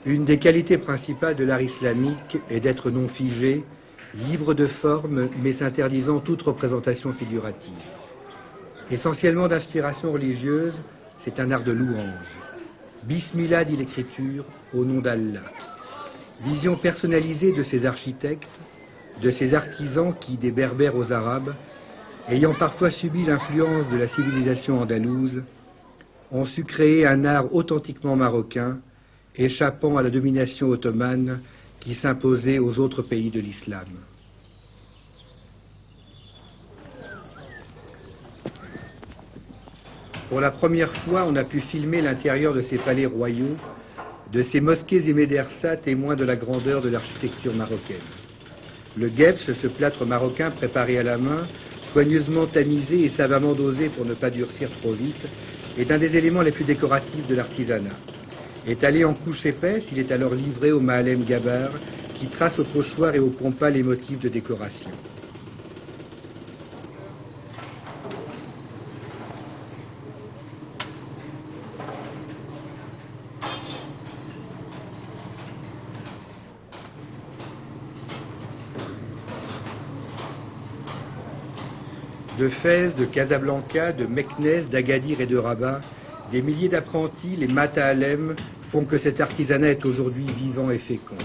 Une des qualités principales de l'art islamique est d'être non figé, libre de forme, mais s'interdisant toute représentation figurative. Essentiellement d'inspiration religieuse, c'est un art de louange. Bismillah dit l'écriture, au nom d'Allah. Vision personnalisée de ces architectes, de ces artisans qui, des Berbères aux Arabes, ayant parfois subi l'influence de la civilisation andalouse, ont su créer un art authentiquement marocain, échappant à la domination ottomane qui s'imposait aux autres pays de l'islam. Pour la première fois, on a pu filmer l'intérieur de ces palais royaux, de ces mosquées et médersas témoins de la grandeur de l'architecture marocaine. Le guebs, ce plâtre marocain préparé à la main, soigneusement tamisé et savamment dosé pour ne pas durcir trop vite, est un des éléments les plus décoratifs de l'artisanat. Étalé en couches épaisses, il est alors livré au Mahalem Gabar, qui trace au pochoir et au compas les motifs de décoration. De Fès, de Casablanca, de Meknès, d'Agadir et de Rabat, des milliers d'apprentis, les Mata Alem, font que cet artisanat est aujourd'hui vivant et fécond.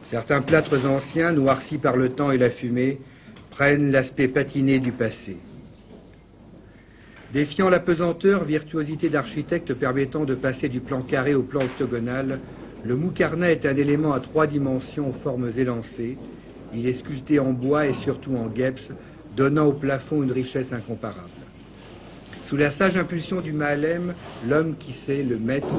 Certains plâtres anciens, noircis par le temps et la fumée, prennent l'aspect patiné du passé. Défiant la pesanteur, virtuosité d'architecte permettant de passer du plan carré au plan octogonal, le moukarna est un élément à 3 dimensions aux formes élancées. Il est sculpté en bois et surtout en guebs, donnant au plafond une richesse incomparable. Sous la sage impulsion du Mahalem, l'homme qui sait, le maître,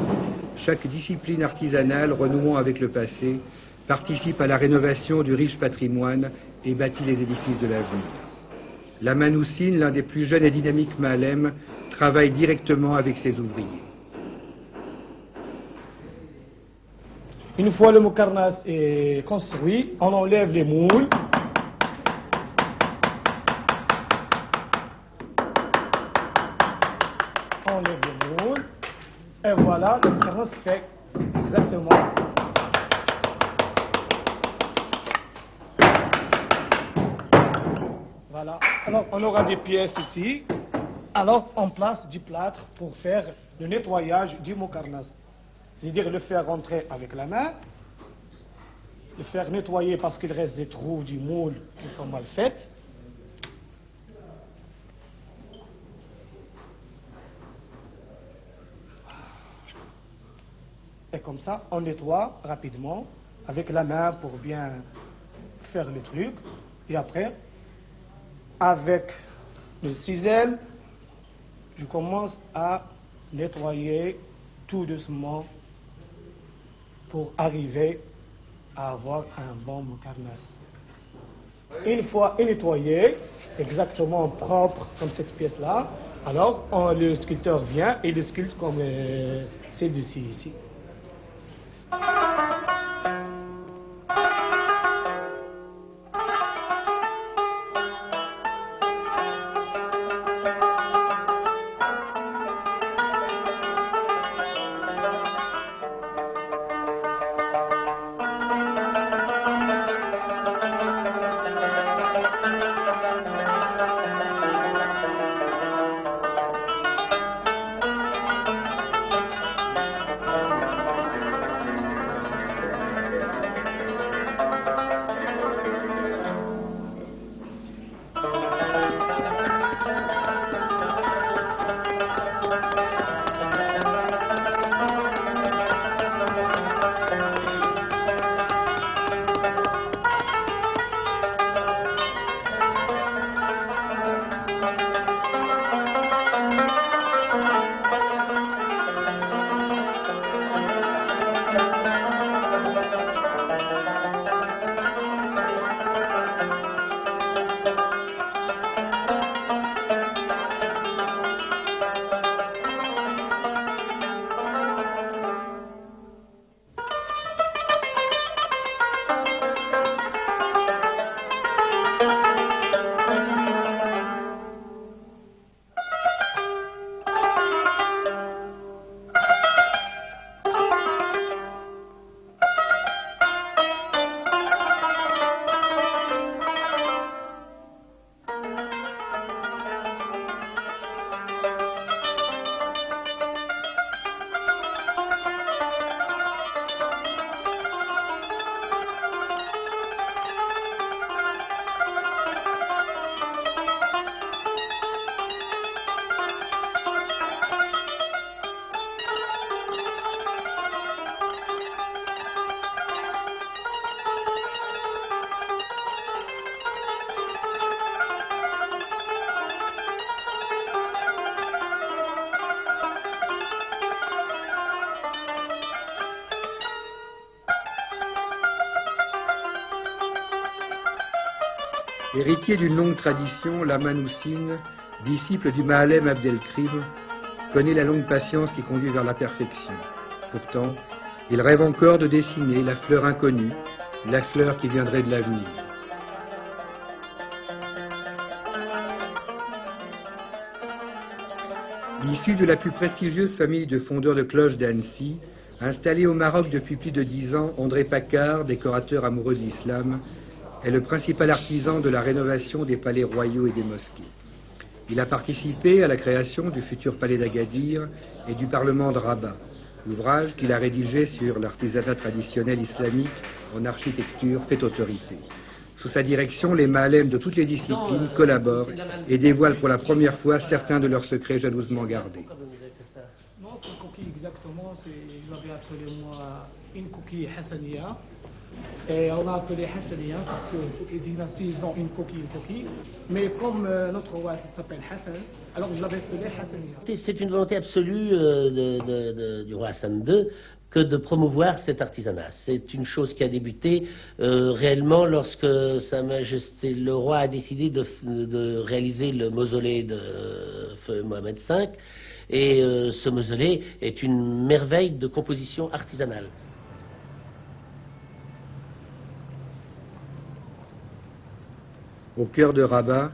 chaque discipline artisanale renouant avec le passé, participe à la rénovation du riche patrimoine et bâtit les édifices de l'avenir. La Manoussine, l'un des plus jeunes et dynamiques Mahalem, travaille directement avec ses ouvriers. Une fois le moukarnas est construit, on enlève les moules. On enlève les moules. Et voilà, le moukarnas fait exactement. Voilà. Alors, on aura des pièces ici. Alors, on place du plâtre pour faire le nettoyage du moukarnas. C'est-à-dire le faire rentrer avec la main, le faire nettoyer parce qu'il reste des trous du moule qui sont mal faits. Et comme ça, on nettoie rapidement avec la main pour bien faire le truc. Et après, avec le ciseau, je commence à nettoyer tout doucement pour arriver à avoir un bon moukarnas. Une fois nettoyé, exactement propre comme cette pièce-là, alors le sculpteur vient et le sculpte comme celle-ci ici. Héritier d'une longue tradition, l'Amanoussine, disciple du Mahalem Abdelkrim, connaît la longue patience qui conduit vers la perfection. Pourtant, il rêve encore de dessiner la fleur inconnue, la fleur qui viendrait de l'avenir. Issu de la plus prestigieuse famille de fondeurs de cloches d'Annecy, installé au Maroc depuis plus de 10 ans, André Paccard, décorateur amoureux de l'islam, est le principal artisan de la rénovation des palais royaux et des mosquées. Il a participé à la création du futur palais d'Agadir et du Parlement de Rabat, ouvrage qu'il a rédigé sur l'artisanat traditionnel islamique en architecture fait autorité. Sous sa direction, les Mahalem de toutes les disciplines collaborent et dévoilent pour la première fois certains de leurs secrets jalousement gardés. Non, c'est une coquille exactement, je l'avais appelé moi une coquille Hassania. Et on l'a appelé Hassania parce que toutes les dynasties ont une coquille. Mais comme notre roi s'appelle Hassan, alors je l'avais appelé Hassania. C'est une volonté absolue du roi Hassan II que de promouvoir cet artisanat. C'est une chose qui a débuté réellement lorsque Sa Majesté le roi a décidé de réaliser le mausolée de feu Mohamed V. Et ce mausolée est une merveille de composition artisanale. Au cœur de Rabat,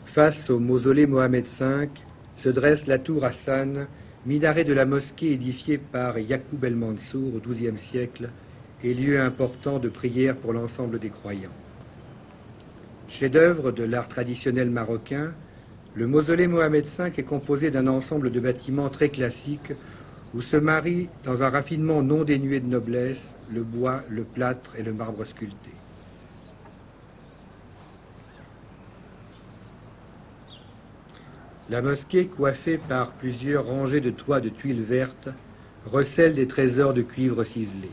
face au mausolée Mohamed V, se dresse la tour Hassan, minaret de la mosquée édifiée par Yacoub el-Mansour au XIIe siècle et lieu important de prière pour l'ensemble des croyants. Chef-d'œuvre de l'art traditionnel marocain, le mausolée Mohamed V est composé d'un ensemble de bâtiments très classiques où se marient, dans un raffinement non dénué de noblesse, le bois, le plâtre et le marbre sculpté. La mosquée, coiffée par plusieurs rangées de toits de tuiles vertes, recèle des trésors de cuivre ciselé.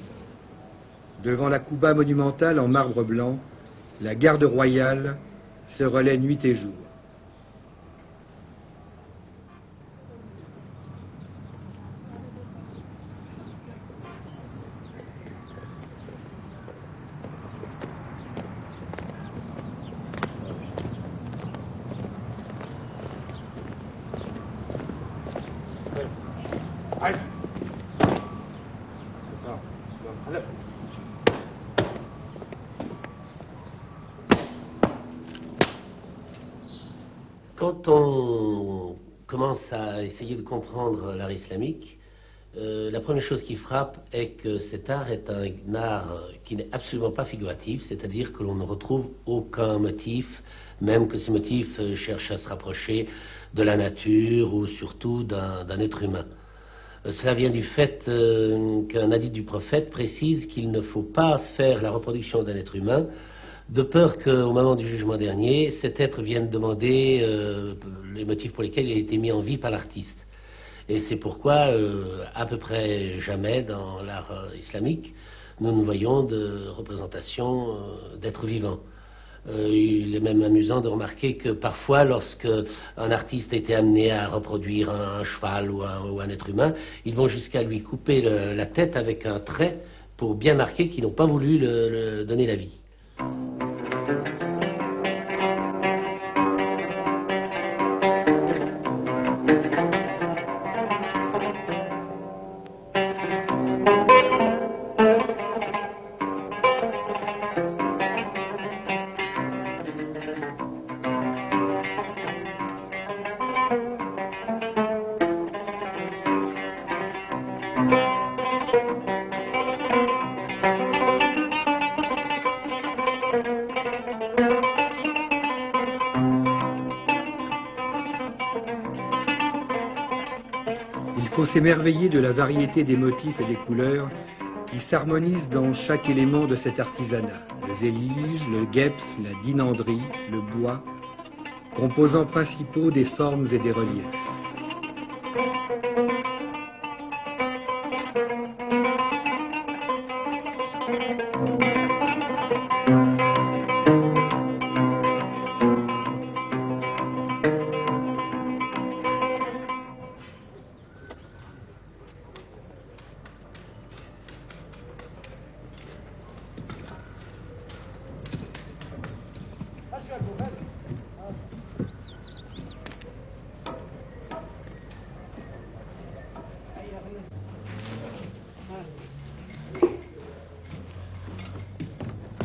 Devant la Kouba monumentale en marbre blanc, la garde royale se relaie nuit et jour. Quand on commence à essayer de comprendre l'art islamique, la première chose qui frappe est que cet art est un art qui n'est absolument pas figuratif, c'est-à-dire que l'on ne retrouve aucun motif, même que ces motifs cherchent à se rapprocher de la nature ou surtout d'un être humain. Cela vient du fait qu'un hadith du prophète précise qu'il ne faut pas faire la reproduction d'un être humain, de peur qu'au moment du jugement dernier, cet être vienne demander les motifs pour lesquels il a été mis en vie par l'artiste. Et c'est pourquoi, à peu près jamais dans l'art islamique, nous ne voyons de représentation d'êtres vivants. Il est même amusant de remarquer que parfois, lorsque un artiste a été amené à reproduire un cheval ou un être humain, ils vont jusqu'à lui couper la tête avec un trait pour bien marquer qu'ils n'ont pas voulu le donner la vie. Il faut s'émerveiller de la variété des motifs et des couleurs qui s'harmonisent dans chaque élément de cet artisanat. Le zélige, le gueps, la dinanderie, le bois, composants principaux des formes et des reliefs.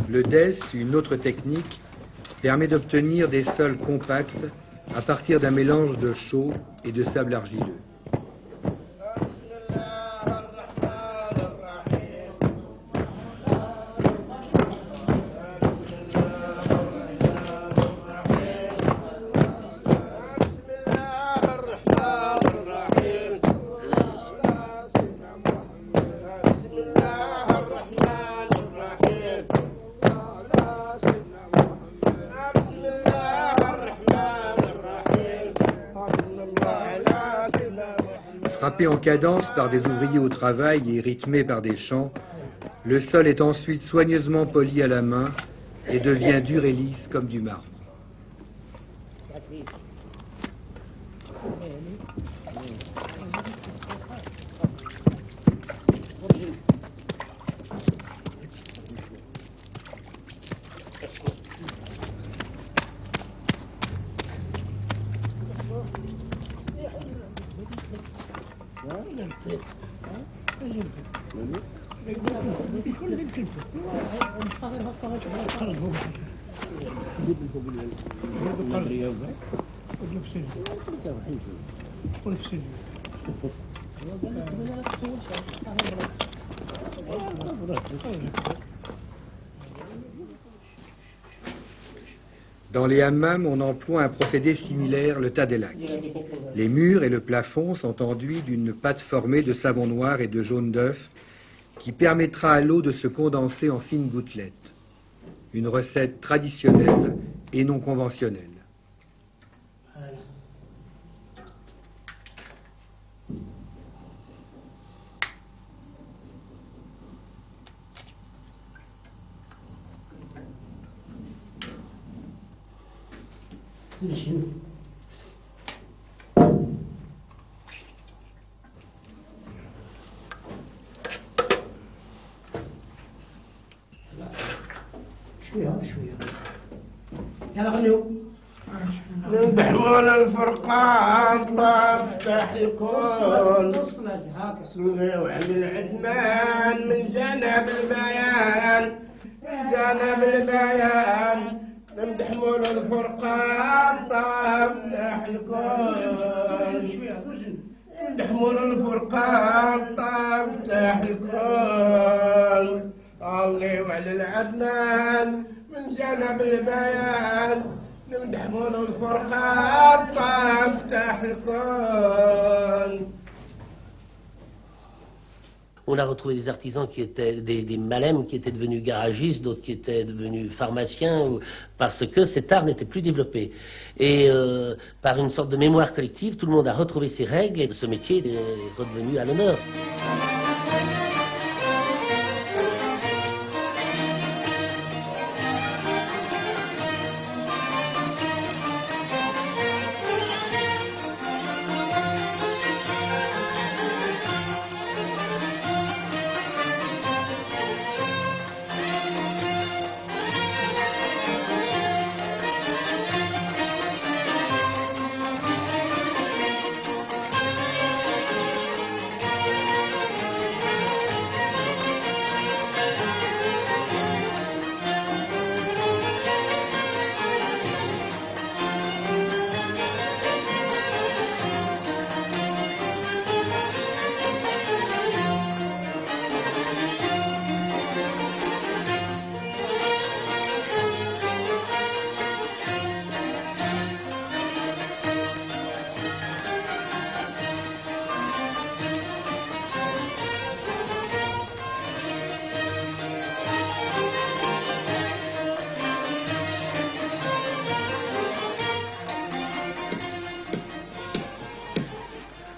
Le DES, une autre technique, permet d'obtenir des sols compacts à partir d'un mélange de chaux et de sable argileux. Frappé en cadence par des ouvriers au travail et rythmé par des chants, le sol est ensuite soigneusement poli à la main et devient dur et lisse comme du marbre. Dans les hammams, on emploie un procédé similaire, le tadellak. Les murs et le plafond sont enduits d'une pâte formée de savon noir et de jaune d'œuf qui permettra à l'eau de se condenser en fines gouttelettes. Une recette traditionnelle et non conventionnelle. نحول الفرقان طافتح الكون وعلى العدمان من جنب البيان من جنب البيان نحول الفرقان طافتح الكون نحول الفرقان طافتح الكون الله وعلى العدنان من جنب البيان نمدحون الفرقان فافتح الكون. On a retrouvé des artisans qui étaient des malèmes qui étaient devenus garagistes, d'autres qui étaient devenus pharmaciens, parce que cet art n'était plus développé. Et par une sorte de mémoire collective, tout le monde a retrouvé ses règles et ce métier est redevenu à l'honneur.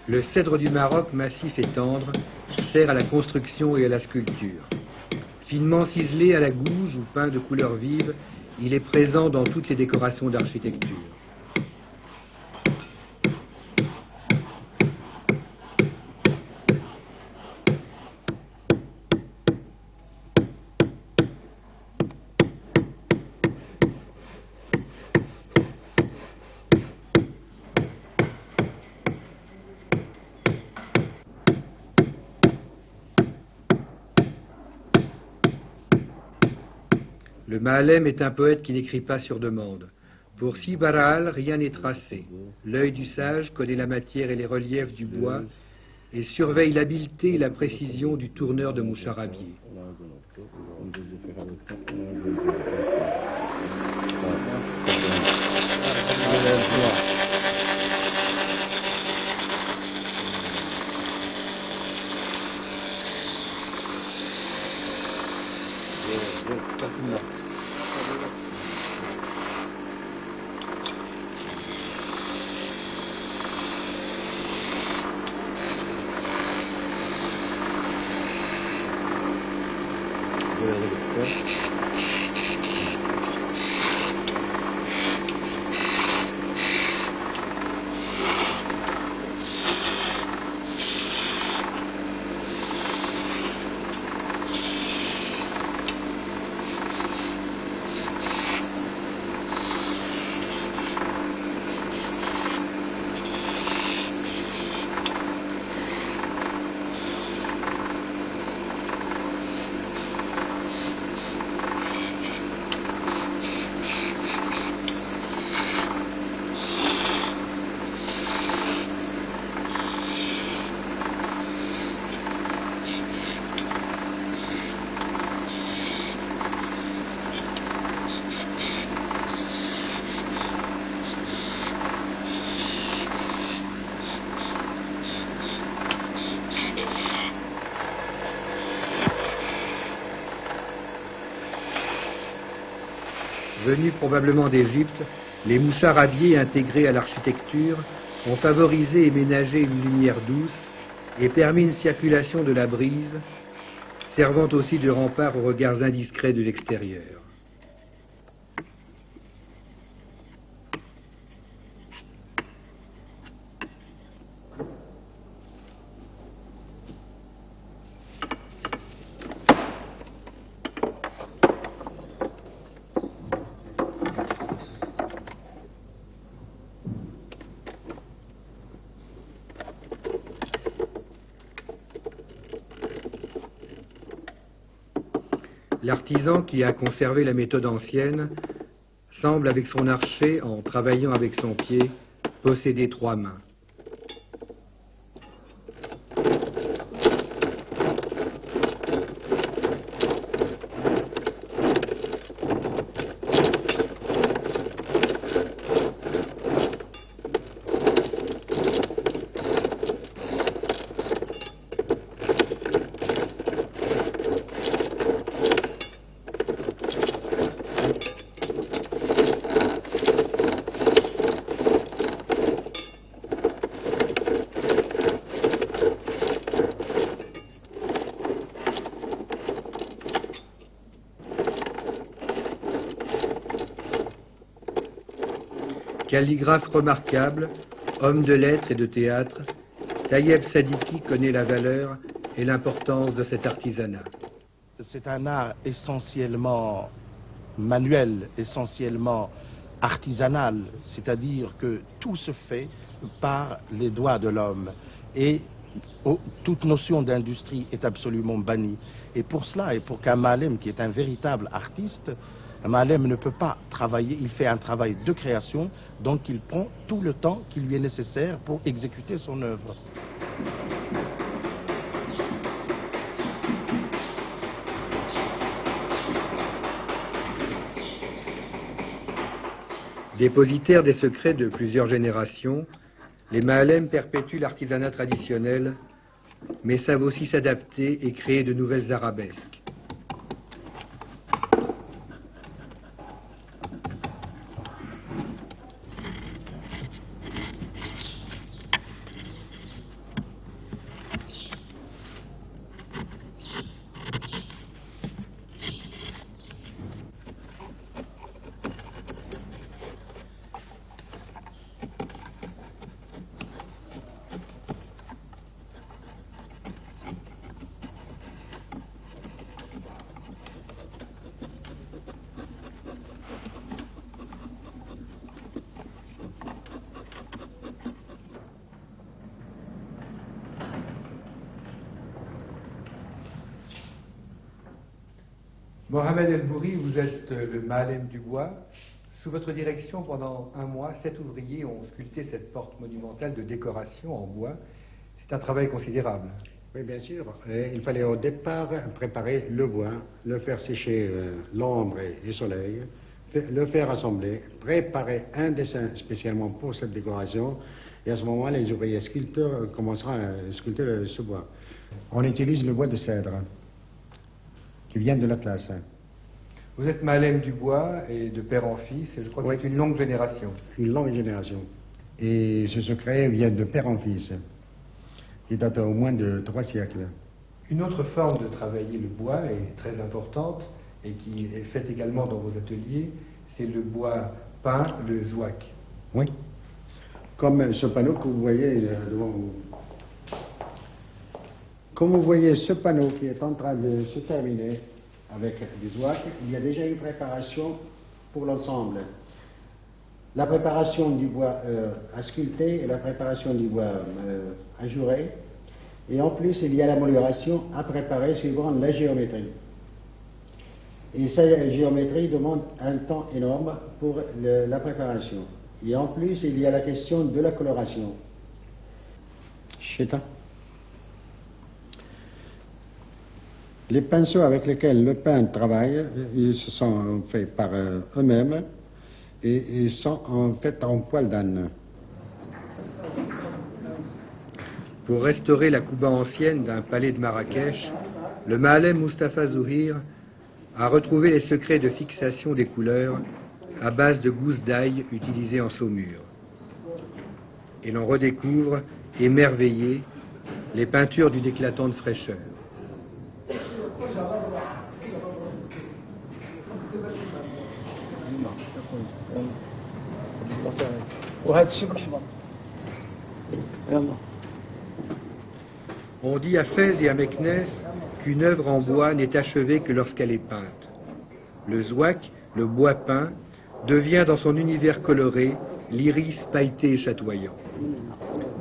Le cèdre du Maroc, massif et tendre, sert à la construction et à la sculpture. Finement ciselé à la gouge ou peint de couleurs vives, il est présent dans toutes les décorations d'architecture. Le Ma'alem est un poète qui n'écrit pas sur demande. Pour Si Bara'al, rien n'est tracé. L'œil du sage connaît la matière et les reliefs du bois et surveille l'habileté et la précision du tourneur de moucharabier. Venus probablement d'Égypte, les moucharabiers intégrés à l'architecture ont favorisé et ménagé une lumière douce et permis une circulation de la brise, servant aussi de rempart aux regards indiscrets de l'extérieur. L'artisan qui a conservé la méthode ancienne semble, avec son archet, en travaillant avec son pied, posséder trois mains. Calligraphe remarquable, homme de lettres et de théâtre, Tayeb Sadiki connaît la valeur et l'importance de cet artisanat. C'est un art essentiellement manuel, essentiellement artisanal, c'est-à-dire que tout se fait par les doigts de l'homme et toute notion d'industrie est absolument bannie. Et pour cela, et pour qu'un Ma'alem qui est un véritable artiste, un Ma'alem ne peut pas travailler, il fait un travail de création, donc il prend tout le temps qui lui est nécessaire pour exécuter son œuvre. Dépositaires des secrets de plusieurs générations, les Ma'alem perpétuent l'artisanat traditionnel, mais savent aussi s'adapter et créer de nouvelles arabesques. Mohamed El Bouri, vous êtes le Ma'alem du bois. Sous votre direction, pendant un mois, 7 ouvriers ont sculpté cette porte monumentale de décoration en bois. C'est un travail considérable. Oui, bien sûr. Il fallait au départ préparer le bois, le faire sécher l'ombre et le soleil, le faire assembler, préparer un dessin spécialement pour cette décoration. Et à ce moment, les ouvriers sculpteurs commenceront à sculpter ce bois. On utilise le bois de cèdre qui vient de l'Atlas. Vous êtes Ma'alem du bois et de père en fils, et je crois que Oui. c'est une longue génération. Une longue génération. Et ce secret vient de père en fils, qui date au moins de 3 siècles. Une autre forme de travailler le bois est très importante et qui est faite également dans vos ateliers, c'est le bois peint, le zouak. Oui. Comme ce panneau que vous voyez devant vous. Comme vous voyez ce panneau qui est en train de se terminer avec du zouak, il y a déjà une préparation pour l'ensemble. La préparation du bois à sculpter et la préparation du bois à jurer. Et en plus, il y a l'amélioration à préparer suivant la géométrie. Et cette géométrie demande un temps énorme pour la préparation. Et en plus, il y a la question de la coloration. Cheta. Les pinceaux avec lesquels le peintre travaille, ils sont faits par eux-mêmes et ils sont en fait en poil d'âne. Pour restaurer la Kouba ancienne d'un palais de Marrakech, le Ma'alem Mustapha Zouhir a retrouvé les secrets de fixation des couleurs à base de gousses d'ail utilisées en saumure. Et l'on redécouvre, émerveillé, les peintures d'une éclatante fraîcheur. On dit à Fès et à Meknès qu'une œuvre en bois n'est achevée que lorsqu'elle est peinte. Le zouak, le bois peint, devient dans son univers coloré l'iris pailleté et chatoyant.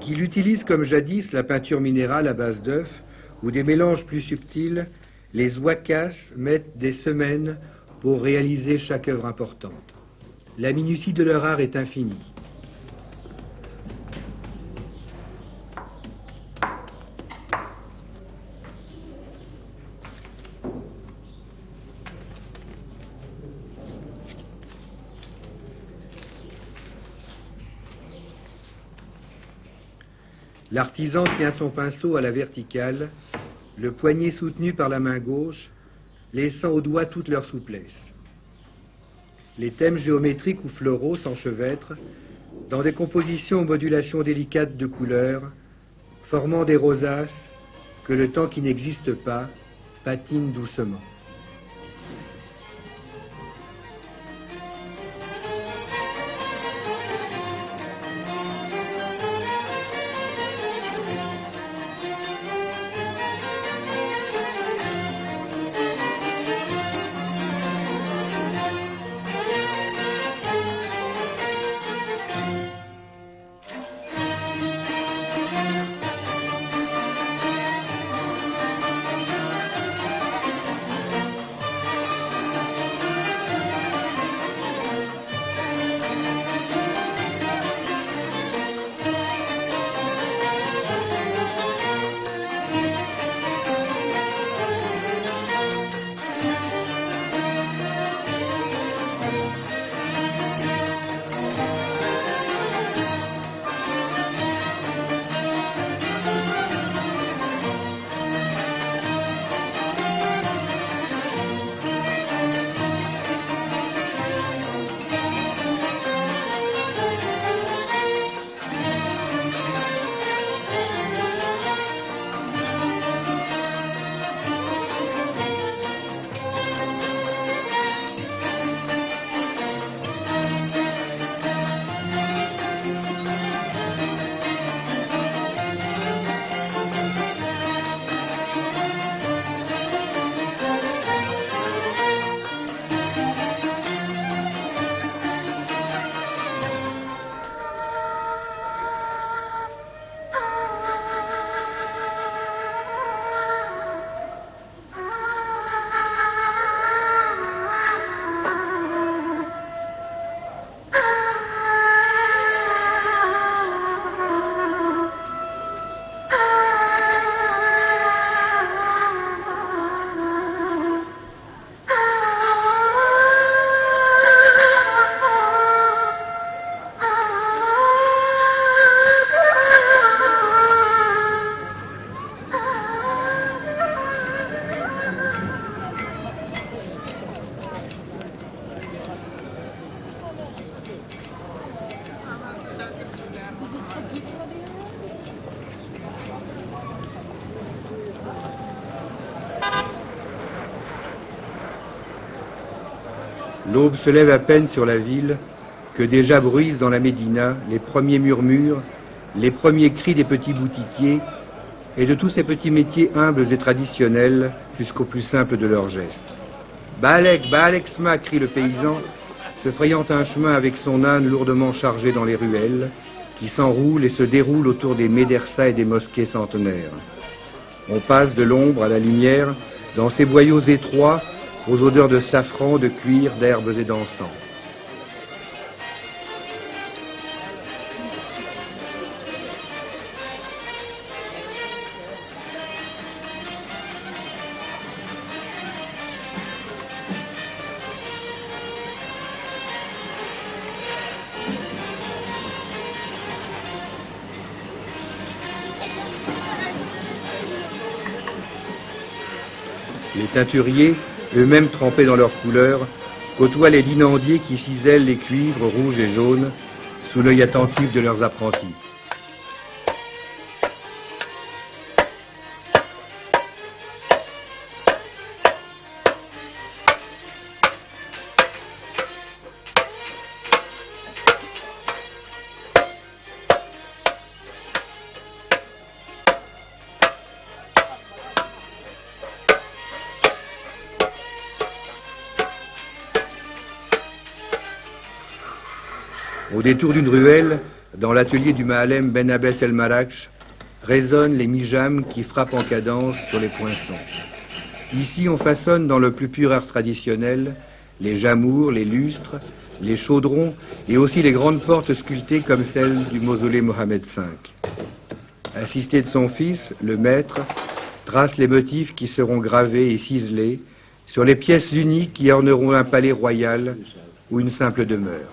Qu'il utilise comme jadis la peinture minérale à base d'œufs ou des mélanges plus subtils, les zouakas mettent des semaines pour réaliser chaque œuvre importante. La minutie de leur art est infinie. L'artisan tient son pinceau à la verticale, le poignet soutenu par la main gauche, laissant aux doigts toute leur souplesse. Les thèmes géométriques ou floraux s'enchevêtrent dans des compositions aux modulations délicates de couleurs, formant des rosaces que le temps qui n'existe pas patine doucement. L'aube se lève à peine sur la ville que déjà bruissent dans la Médina les premiers murmures, les premiers cris des petits boutiquiers et de tous ces petits métiers humbles et traditionnels jusqu'au plus simple de leurs gestes. « Baalek, Baalek Sma » crie le paysan, se frayant un chemin avec son âne lourdement chargé dans les ruelles, qui s'enroulent et se déroulent autour des médersas et des mosquées centenaires. On passe de l'ombre à la lumière dans ces boyaux étroits aux odeurs de safran, de cuir, d'herbes et d'encens. Les teinturiers, eux-mêmes trempés dans leurs couleurs, côtoient les linandiers qui cisèlent les cuivres rouges et jaunes sous l'œil attentif de leurs apprentis. Au détour d'une ruelle, dans l'atelier du Maalem Ben Abbès El Marakch, résonnent les mijams qui frappent en cadence sur les poinçons. Ici, on façonne dans le plus pur art traditionnel les jamours, les lustres, les chaudrons et aussi les grandes portes sculptées comme celle du mausolée Mohamed V. Assisté de son fils, le maître, trace les motifs qui seront gravés et ciselés sur les pièces uniques qui orneront un palais royal ou une simple demeure.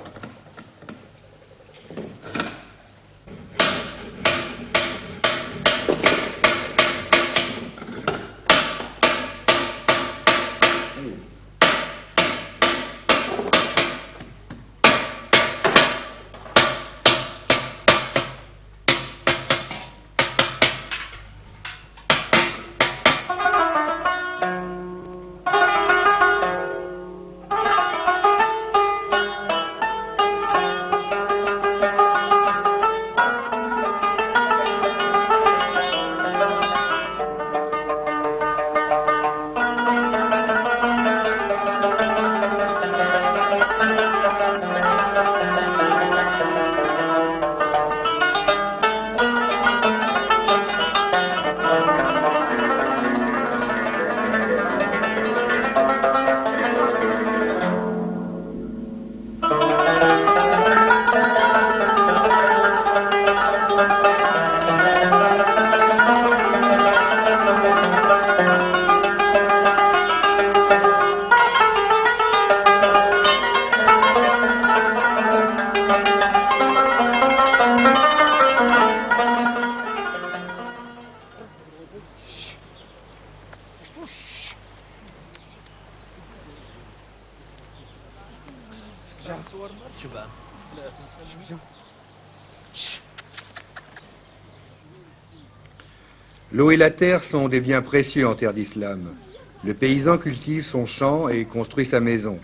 L'eau et la terre sont des biens précieux en terre d'islam. Le paysan cultive son champ et construit sa maison.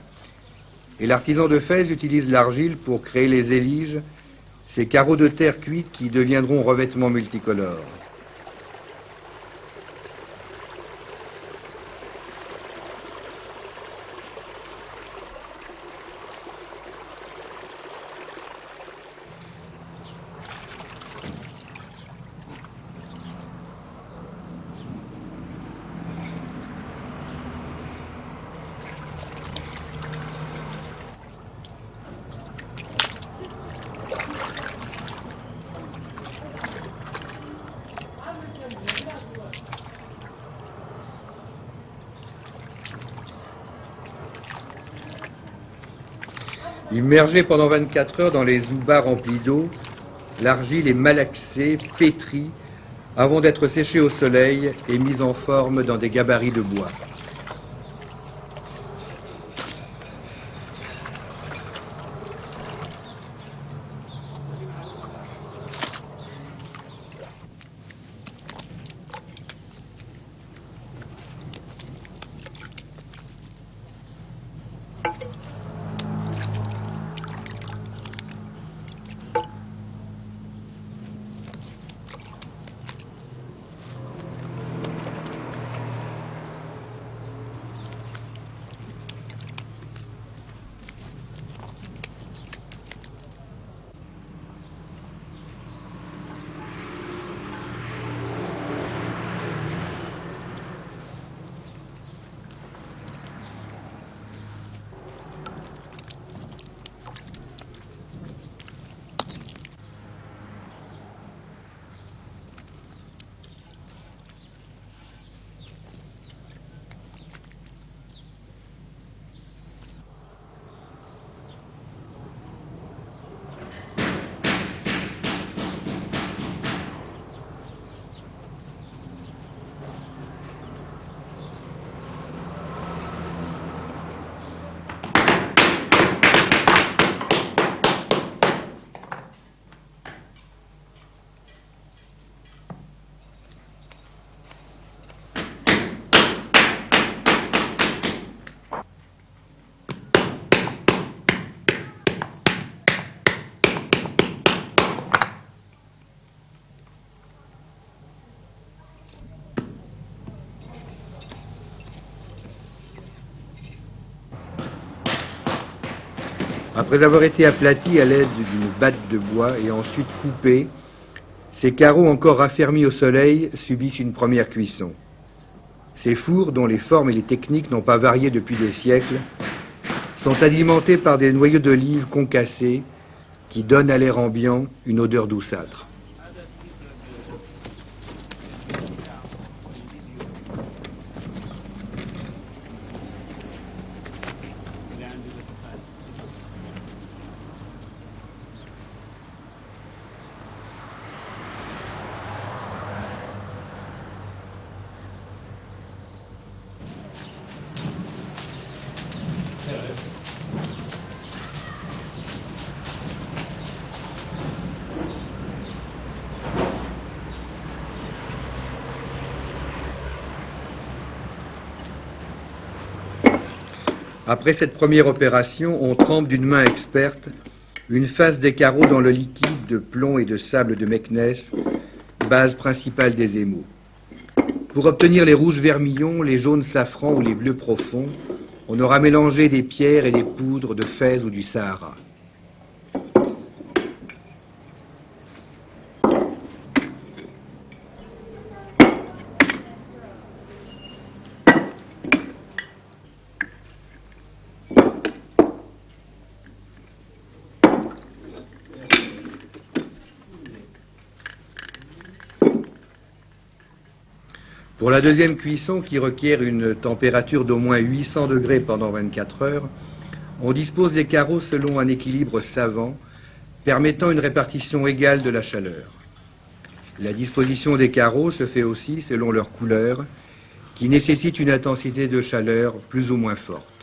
Et l'artisan de Fès utilise l'argile pour créer les éliges, ces carreaux de terre cuite qui deviendront revêtements multicolores. Immergée pendant 24 heures dans les zoubas remplis d'eau, l'argile est malaxée, pétrie, avant d'être séchée au soleil et mise en forme dans des gabarits de bois. Après avoir été aplatis à l'aide d'une batte de bois et ensuite coupés, ces carreaux encore raffermis au soleil subissent une première cuisson. Ces fours, dont les formes et les techniques n'ont pas varié depuis des siècles, sont alimentés par des noyaux d'olive concassés qui donnent à l'air ambiant une odeur douceâtre. Après cette première opération, on trempe d'une main experte une face des carreaux dans le liquide de plomb et de sable de Meknès, base principale des émaux. Pour obtenir les rouges vermillons, les jaunes safran ou les bleus profonds, on aura mélangé des pierres et des poudres de Fès ou du Sahara. Pour la deuxième cuisson, qui requiert une température d'au moins 800 degrés pendant 24 heures, on dispose des carreaux selon un équilibre savant, permettant une répartition égale de la chaleur. La disposition des carreaux se fait aussi selon leur couleur, qui nécessite une intensité de chaleur plus ou moins forte.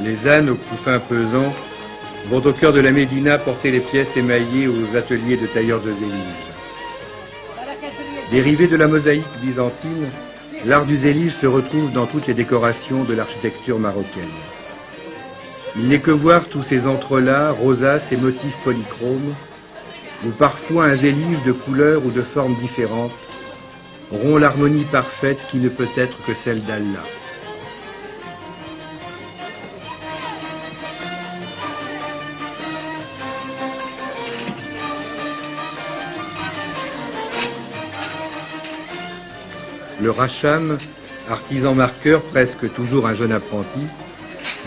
Les ânes aux couffins pesants vont au cœur de la Médina porter les pièces émaillées aux ateliers de tailleurs de zélige. Dérivé de la mosaïque byzantine, l'art du zélige se retrouve dans toutes les décorations de l'architecture marocaine. Il n'est que voir tous ces entrelacs, rosaces et motifs polychromes, où parfois un zélige de couleurs ou de formes différentes rompt l'harmonie parfaite qui ne peut être que celle d'Allah. Le Racham, artisan marqueur presque toujours un jeune apprenti,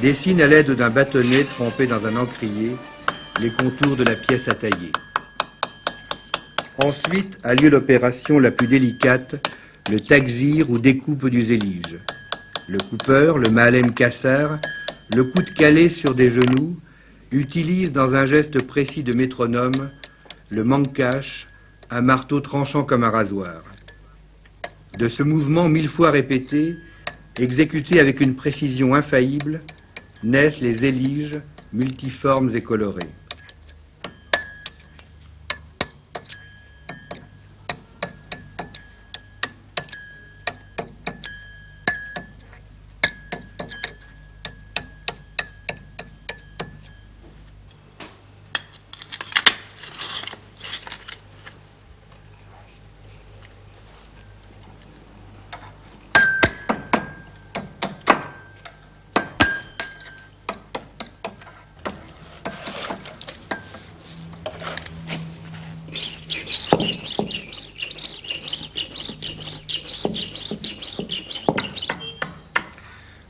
dessine à l'aide d'un bâtonnet trempé dans un encrier les contours de la pièce à tailler. Ensuite a lieu l'opération la plus délicate, le takzir ou découpe du zélige. Le coupeur, le Maalem Kassar, le coup de calé sur des genoux, utilise dans un geste précis de métronome le mankash, un marteau tranchant comme un rasoir. De ce mouvement 1000 fois répété, exécuté avec une précision infaillible, naissent les zéliges multiformes et colorés.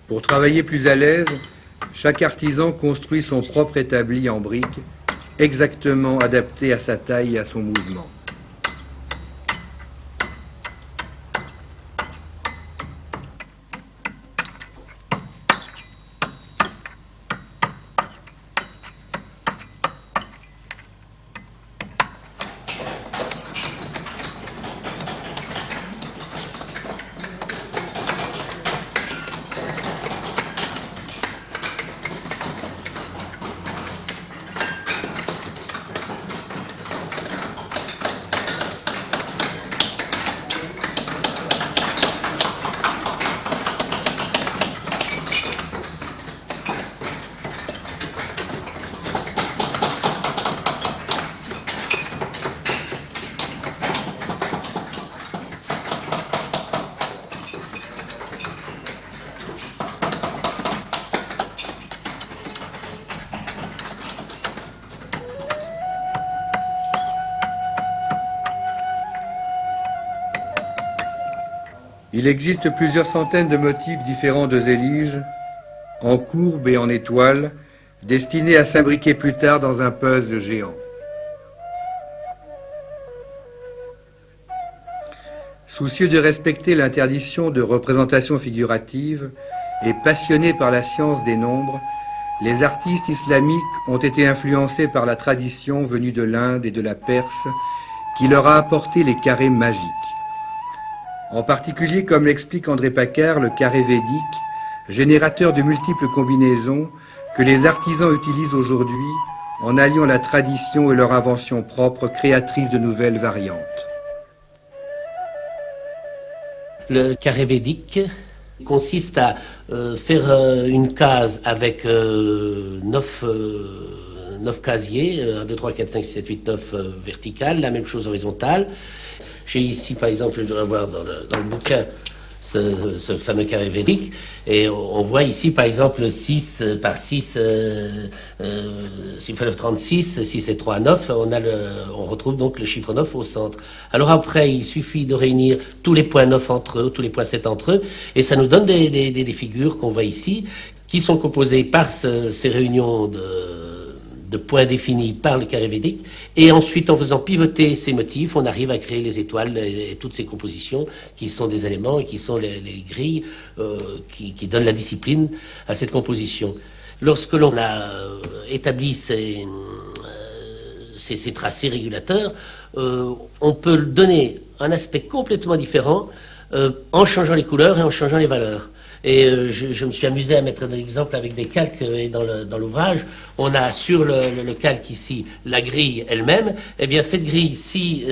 Pour travailler plus à l'aise, chaque artisan construit son propre établi en briques, exactement adapté à sa taille et à son mouvement. Il existe plusieurs centaines de motifs différents de zélige, en courbe et en étoile, destinés à s'imbriquer plus tard dans un puzzle géant. Soucieux de respecter l'interdiction de représentation figurative et passionnés par la science des nombres, les artistes islamiques ont été influencés par la tradition venue de l'Inde et de la Perse qui leur a apporté les carrés magiques. En particulier, comme l'explique André Paccard, le carré védique, générateur de multiples combinaisons que les artisans utilisent aujourd'hui en alliant la tradition et leur invention propre créatrice de nouvelles variantes. Le carré védique consiste à faire une case avec 9 casiers, 1, 2, 3, 4, 5, 6, 7, 8, 9 verticales, la même chose horizontale. J'ai ici, par exemple, je dois avoir dans le bouquin ce fameux carré védique, et on voit ici, par exemple, 6 par 6, 6 fois 9, 36, 6 et 3, 9, on retrouve donc le chiffre 9 au centre. Alors après, il suffit de réunir tous les points 9 entre eux, tous les points 7 entre eux, et ça nous donne des figures qu'on voit ici, qui sont composées par ces réunions de points définis par le carré védique, et ensuite en faisant pivoter ces motifs, on arrive à créer les étoiles et toutes ces compositions qui sont des éléments et qui sont les grilles qui donnent la discipline à cette composition. Lorsque l'on a établi ces tracés régulateurs, on peut donner un aspect complètement différent en changeant les couleurs et en changeant les valeurs. Et je me suis amusé à mettre un exemple avec des calques, et dans l'ouvrage, on a sur le calque ici la grille elle-même. Eh bien cette grille, si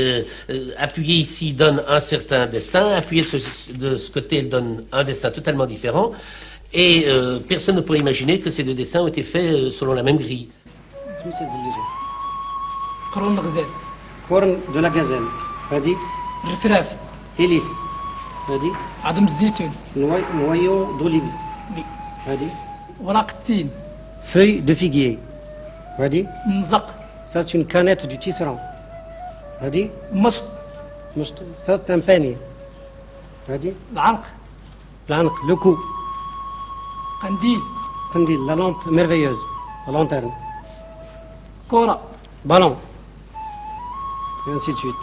appuyée ici donne un certain dessin, appuyée de ce côté elle donne un dessin totalement différent, et personne ne pourrait imaginer que ces deux dessins ont été faits selon la même grille. Corne de la gazelle. Vas-y. Hélice. هذه عدم الزيتون noyau d'olive. هذه ورق التين feuille de figuier. هذه مزق ça c'est une canette du tisserand. هذه مشط ça c'est un peigne. هذه العنق le cou. قنديل la lampe merveilleuse, la lanterne. كرة ballon, et ainsi de suite.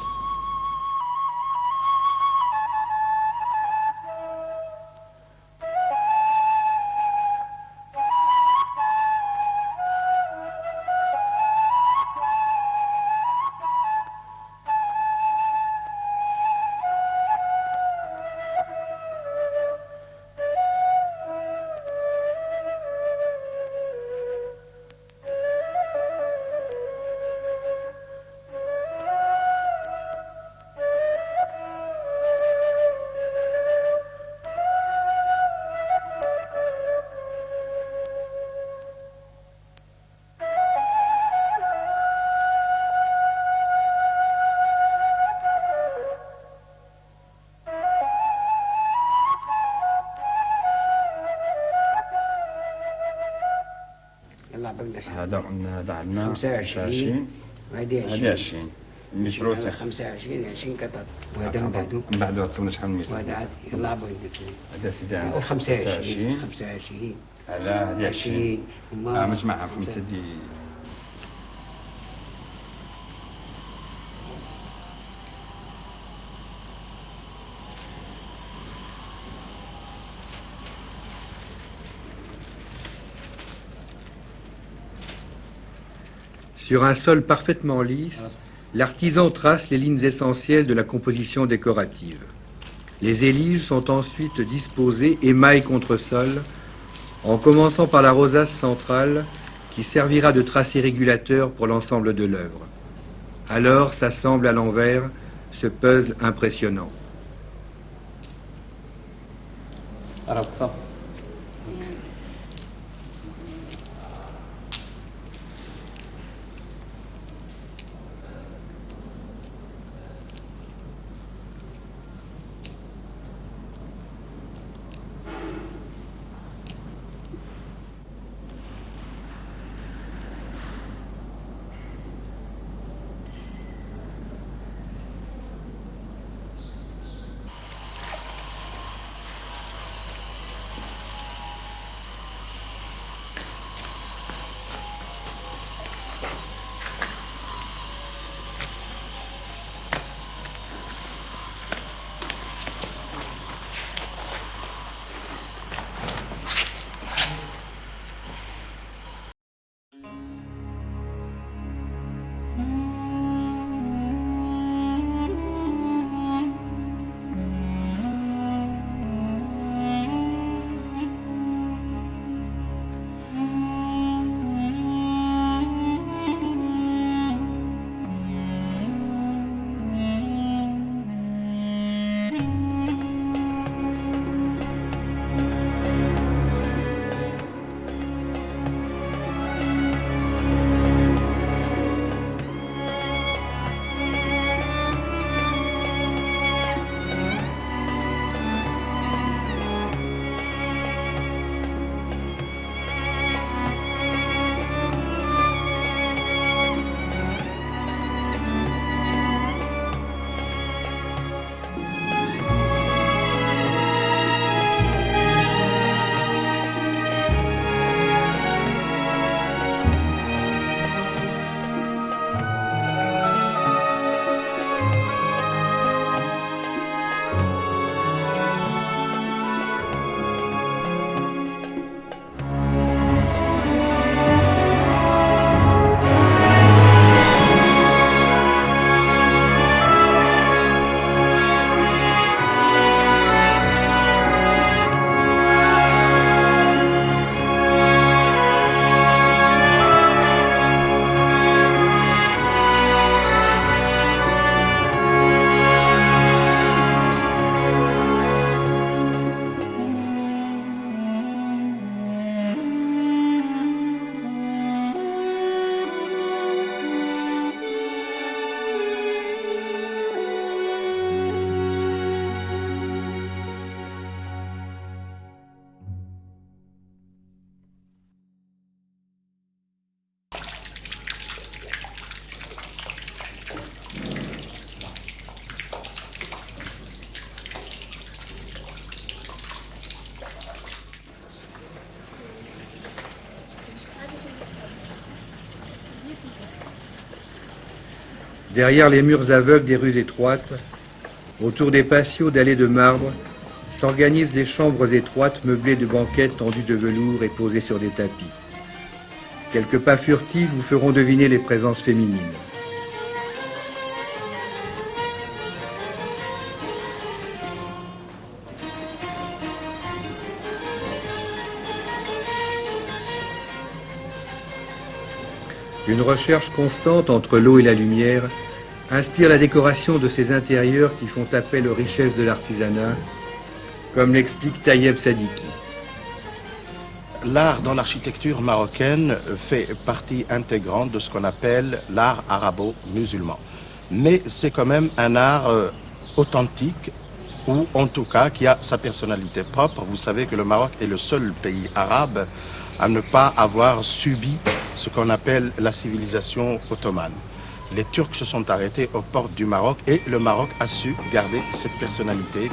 هذا عندنا 25 هذه هذه 20 المترو 25 20 قطعة وهذا من بعده من بعد وصلنا شحال من متر وهذا عاد يطلع بغيت هذا سيدي عندك 25 25 على هذه 20 مجمعها 5 دي Sur un sol parfaitement lisse, l'artisan trace les lignes essentielles de la composition décorative. Les éliges sont ensuite disposées émail contre sol, en commençant par la rosace centrale qui servira de tracé régulateur pour l'ensemble de l'œuvre. Alors s'assemble à l'envers ce puzzle impressionnant. Derrière les murs aveugles des rues étroites, autour des patios d'allées de marbre, s'organisent des chambres étroites meublées de banquettes tendues de velours et posées sur des tapis. Quelques pas furtifs vous feront deviner les présences féminines. Une recherche constante entre l'eau et la lumière inspire la décoration de ces intérieurs qui font appel aux richesses de l'artisanat, comme l'explique Tayeb Sadiki. L'art dans l'architecture marocaine fait partie intégrante de ce qu'on appelle l'art arabo-musulman. Mais c'est quand même un art authentique, ou en tout cas qui a sa personnalité propre. Vous savez que le Maroc est le seul pays arabe à ne pas avoir subi ce qu'on appelle la civilisation ottomane. les Turcs se sont arrêtés aux portes du Maroc et le Maroc a su garder cette personnalité.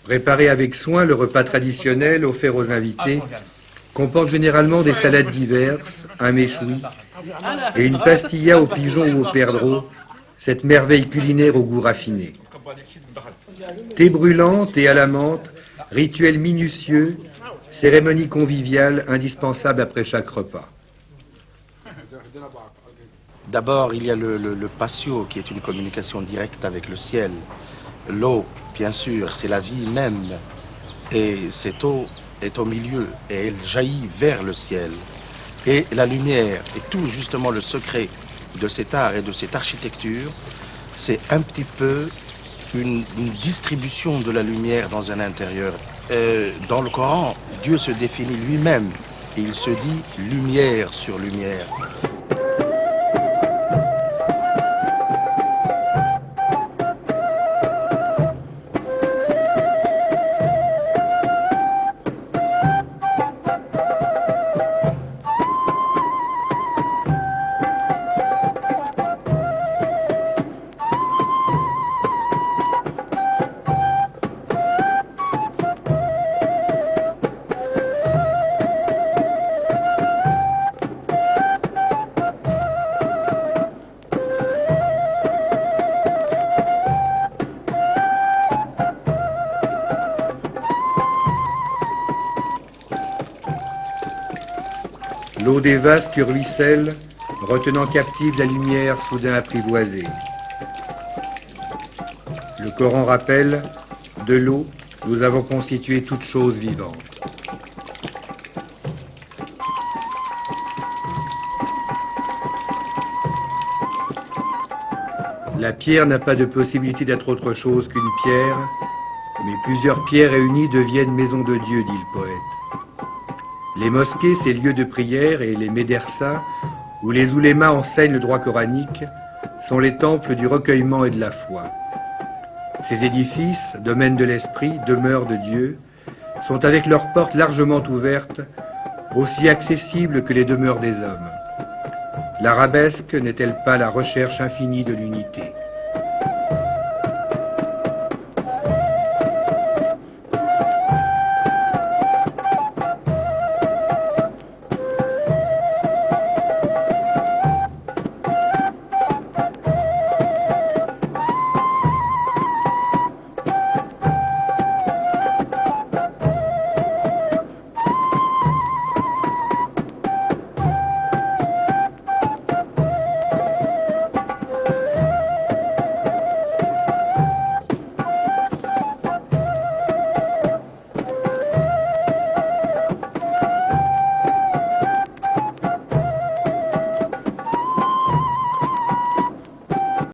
Préparer avec soin, le repas traditionnel offert aux invités comporte généralement des salades diverses, un méchoui et une pastilla aux pigeons ou aux perdreaux, cette merveille culinaire au goût raffiné. Thé brûlant, thé à la menthe, rituel minutieux, cérémonie conviviale indispensable après chaque repas. D'abord, il y a le patio qui est une communication directe avec le ciel. L'eau, bien sûr, c'est la vie même. Et cette eau est au milieu et elle jaillit vers le ciel. Et la lumière, et tout justement le secret de cet art et de cette architecture, c'est un petit peu une distribution de la lumière dans un intérieur. Dans le Coran, Dieu se définit lui-même et il se dit lumière sur lumière. L'eau des vases qui ruisselle, retenant captive la lumière soudain apprivoisée. Le Coran rappelle, de l'eau, nous avons constitué toute chose vivante. La pierre n'a pas de possibilité d'être autre chose qu'une pierre, mais plusieurs pierres réunies deviennent maison de Dieu, dit le poète. Les mosquées, ces lieux de prière, et les médersas, où les oulémas enseignent le droit coranique, sont les temples du recueillement et de la foi. Ces édifices, domaines de l'esprit, demeures de Dieu, sont avec leurs portes largement ouvertes, aussi accessibles que les demeures des hommes. L'arabesque n'est-elle pas la recherche infinie de l'unité ?